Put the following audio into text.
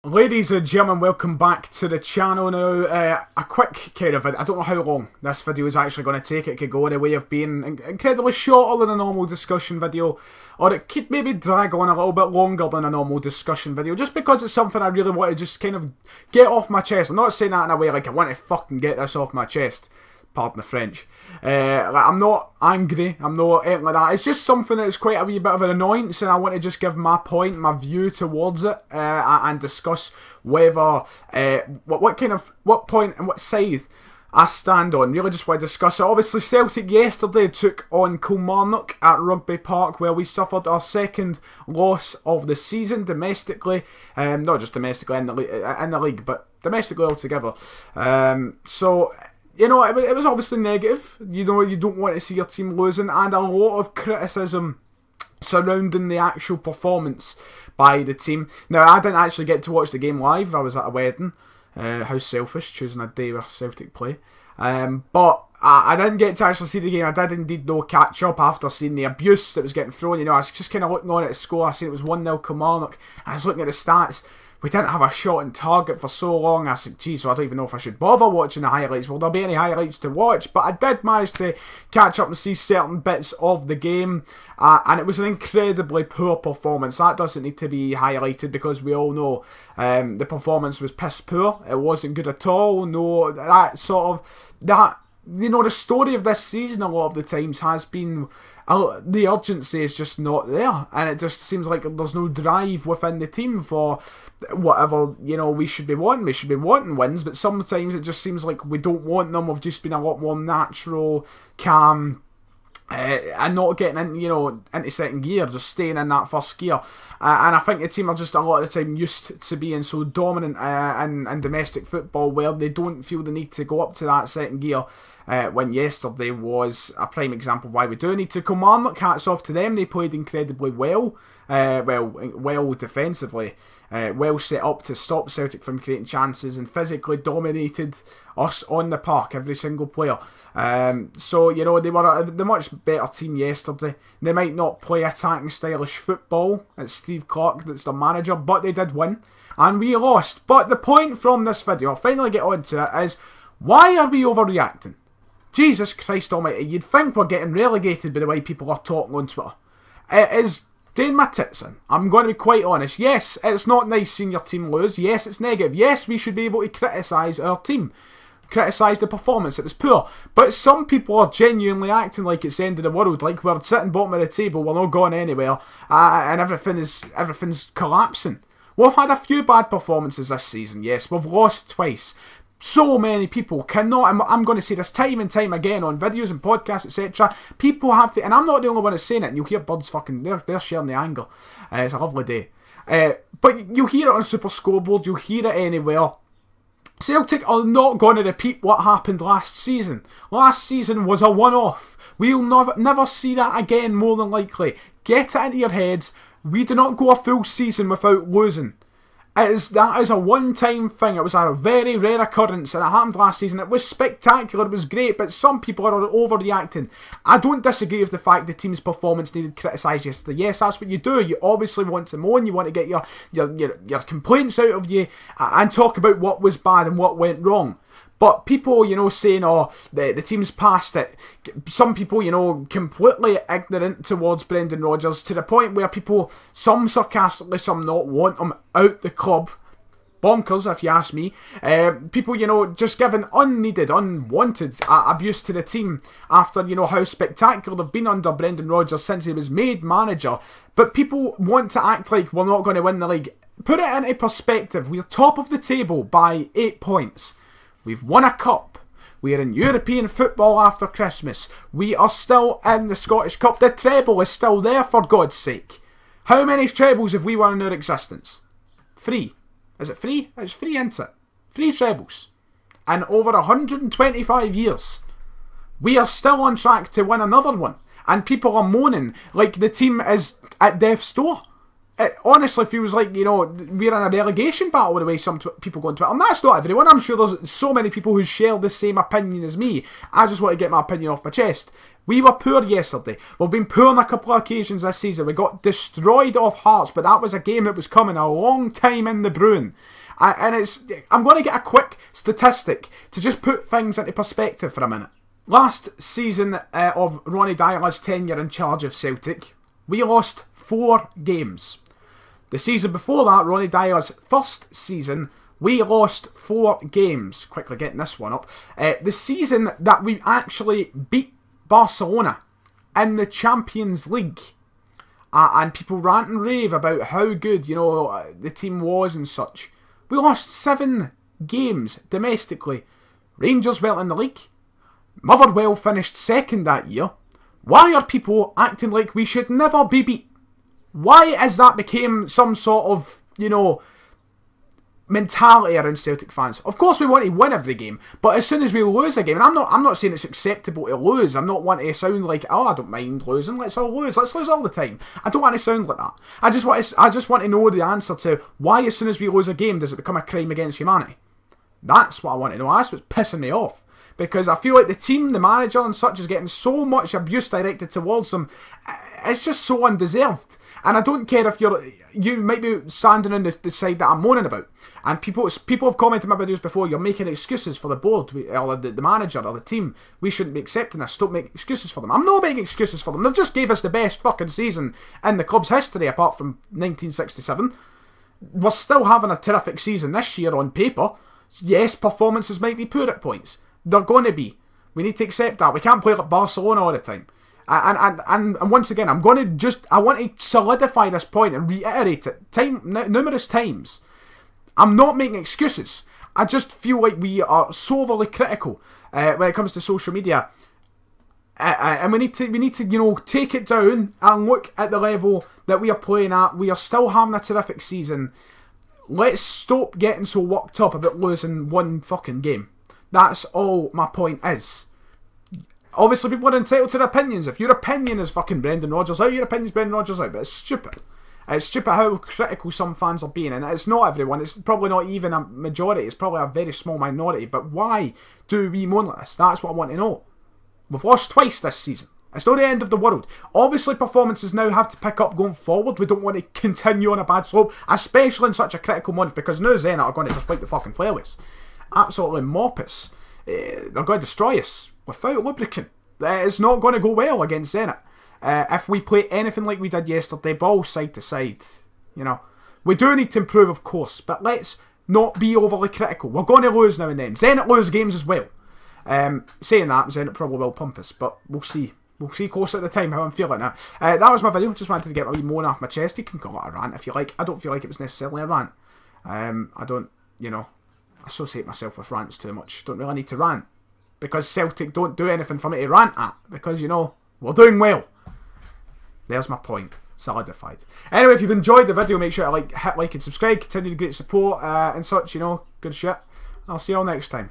Ladies and gentlemen, welcome back to the channel now. A quick kind of, I don't know how long this video is actually going to take. It could go in a way of being incredibly shorter than a normal discussion video, or it could maybe drag on a little bit longer than a normal discussion video, just because it's something I really want to just kind of get off my chest. I'm not saying that in a way like I want to fucking get this off my chest. Pardon the French. Like, I'm not angry, I'm not anything like that. It's just something that's quite a wee bit of an annoyance, and I want to just give my point, my view towards it, and discuss whether, what point and what side I stand on. Really just want to discuss it. Obviously, Celtic yesterday took on Kilmarnock at Rugby Park, where we suffered our second loss of the season domestically. Not just domestically in the league, but domestically altogether. You know, it was obviously negative. You know, you don't want to see your team losing, and a lot of criticism surrounding the actual performance by the team. Now, I didn't actually get to watch the game live. I was at a wedding. How selfish, choosing a day where Celtic play. But I didn't get to actually see the game. I did indeed no catch up after seeing the abuse that was getting thrown. You know, I was just kind of looking on at the score. I seen it was 1-0 Kilmarnock. I was looking at the stats. We didn't have a shot on target for so long. I said, geez, so I don't even know if I should bother watching the highlights. Will there be any highlights to watch? But I did manage to catch up and see certain bits of the game. And it was an incredibly poor performance. That doesn't need to be highlighted because we all know the performance was piss poor. It wasn't good at all. No, that sort of, you know, the story of this season a lot of the times has been, the urgency is just not there, and it just seems like there's no drive within the team for whatever, you know, we should be wanting. We should be wanting wins, but sometimes it just seems like we don't want them. We've just been a lot more natural, calm, and not getting in, you know, into second gear, just staying in that first gear. And I think the team are just a lot of the time used to being so dominant in domestic football, where they don't feel the need to go up to that second gear. When yesterday was a prime example of why we do need to. Kilmarnock, hats off to them. They played incredibly well. Well defensively. Well set up to stop Celtic from creating chances, and physically dominated us on the park, every single player. So, you know, they were the much better team yesterday. They might not play attacking, stylish football. It's Steve Clarke that's the manager, but they did win. And we lost. But the point from this video, I'll finally get on to it, is why are we overreacting? Jesus Christ almighty, you'd think we're getting relegated by the way people are talking on Twitter. It is doing my tits in. I'm going to be quite honest. Yes, it's not nice seeing your team lose. Yes, it's negative. Yes, we should be able to criticise our team. Criticise the performance. It was poor. But some people are genuinely acting like it's the end of the world. Like we're sitting bottom of the table, we're not going anywhere, and everything's collapsing. We've had a few bad performances this season, yes. We've lost twice. So many people cannot, I'm going to say this time and time again on videos and podcasts, etc. People have to, and I'm not the only one that's saying it, and you'll hear birds fucking, they're sharing the anger. It's a lovely day. But you'll hear it on Super Scoreboard, you'll hear it anywhere. Celtic are not going to repeat what happened last season. Last season was a one-off. We'll never see that again, more than likely. Get it into your heads. We do not go a full season without losing. That is a one-time thing. It was a very rare occurrence, and it happened last season. It was spectacular, it was great, but some people are overreacting. I don't disagree with the fact the team's performance needed criticised yesterday. Yes, that's what you do. You obviously want to moan, you want to get your complaints out of you, and talk about what was bad and what went wrong. But people, you know, saying, oh, the team's past it. Some people, you know, completely ignorant towards Brendan Rodgers, to the point where people, some sarcastically, some not, want him out the club. Bonkers, if you ask me. People, you know, just giving unneeded, unwanted abuse to the team after, you know, how spectacular they've been under Brendan Rodgers since he was made manager. But people want to act like we're not going to win the league. Put it into perspective. We're top of the table by 8 points. We've won a cup. We are in European football after Christmas. We are still in the Scottish Cup. The treble is still there, for God's sake. How many trebles have we won in our existence? 3. Is it 3? It's 3, isn't it? 3 trebles. And over 125 years. We are still on track to win another one. And people are moaning like the team is at death's door. It honestly feels like, you know, we're in a relegation battle the way some people go on Twitter. And that's not everyone. I'm sure there's so many people who share the same opinion as me. I just want to get my opinion off my chest. We were poor yesterday. We've been poor on a couple of occasions this season. We got destroyed off Hearts, but that was a game that was coming a long time in the brewing. And I'm going to get a quick statistic to just put things into perspective for a minute. Last season of Ronnie Dyer's tenure in charge of Celtic, we lost 4 games. The season before that, Ronnie Dyer's first season, we lost 4 games. Quickly getting this one up. The season that we actually beat Barcelona in the Champions League. And people rant and rave about how good, you know, the team was and such. We lost 7 games domestically. Rangers went in the league. Motherwell finished second that year. Why are people acting like we should never be beat? Why is that became some sort of, you know, mentality around Celtic fans? Of course we want to win every game, but as soon as we lose a game, and I'm not saying it's acceptable to lose. I'm not wanting to sound like, oh, I don't mind losing. Let's all lose. Let's lose all the time. I don't want to sound like that. I just want to know the answer to why as soon as we lose a game does it become a crime against humanity. That's what I want to know. That's what's pissing me off. Because I feel like the team, the manager and such is getting so much abuse directed towards them. It's just so undeserved. And I don't care if you might be standing on the side that I'm moaning about. And people have commented in my videos before, you're making excuses for the board, or the manager, or the team. We shouldn't be accepting this. Don't make excuses for them. I'm not making excuses for them. They've just gave us the best fucking season in the club's history, apart from 1967. We're still having a terrific season this year on paper. Yes, performances might be poor at points. They're going to be. We need to accept that. We can't play like Barcelona all the time. And once again, I want to solidify this point and reiterate it numerous times. I'm not making excuses. I just feel like we are so overly critical when it comes to social media. And we need to, you know, take it down and look at the level that we are playing at. We are still having a terrific season. Let's stop getting so worked up about losing one fucking game. That's all my point is. Obviously, people are entitled to their opinions. If your opinion is fucking Brendan Rodgers out, your opinion's Brendan Rodgers out. But it's stupid. It's stupid how critical some fans are being. And it's not everyone. It's probably not even a majority. It's probably a very small minority. But why do we moan like this? That's what I want to know. We've lost twice this season. It's not the end of the world. Obviously, performances now have to pick up going forward. We don't want to continue on a bad slope, especially in such a critical month, because now Zenit are going to just wipe the fucking fairways. Absolutely mop us. They're going to destroy us without lubricant. It's not going to go well against Zenit. If we play anything like we did yesterday, balls side to side, you know. We do need to improve, of course, but let's not be overly critical. We're going to lose now and then. Zenit lose games as well. Saying that, Zenit probably will pump us, but we'll see. We'll see closer at the time how I'm feeling now. That was my video. Just wanted to get a wee moan off my chest. You can call it a rant if you like. I don't feel like it was necessarily a rant. I don't, you know, associate myself with rants too much. Don't really need to rant. Because Celtic don't do anything for me to rant at. Because, you know, we're doing well. There's my point. Solidified. Anyway, if you've enjoyed the video, make sure to hit like and subscribe. Continue the great support and such, you know. Good shit. I'll see you all next time.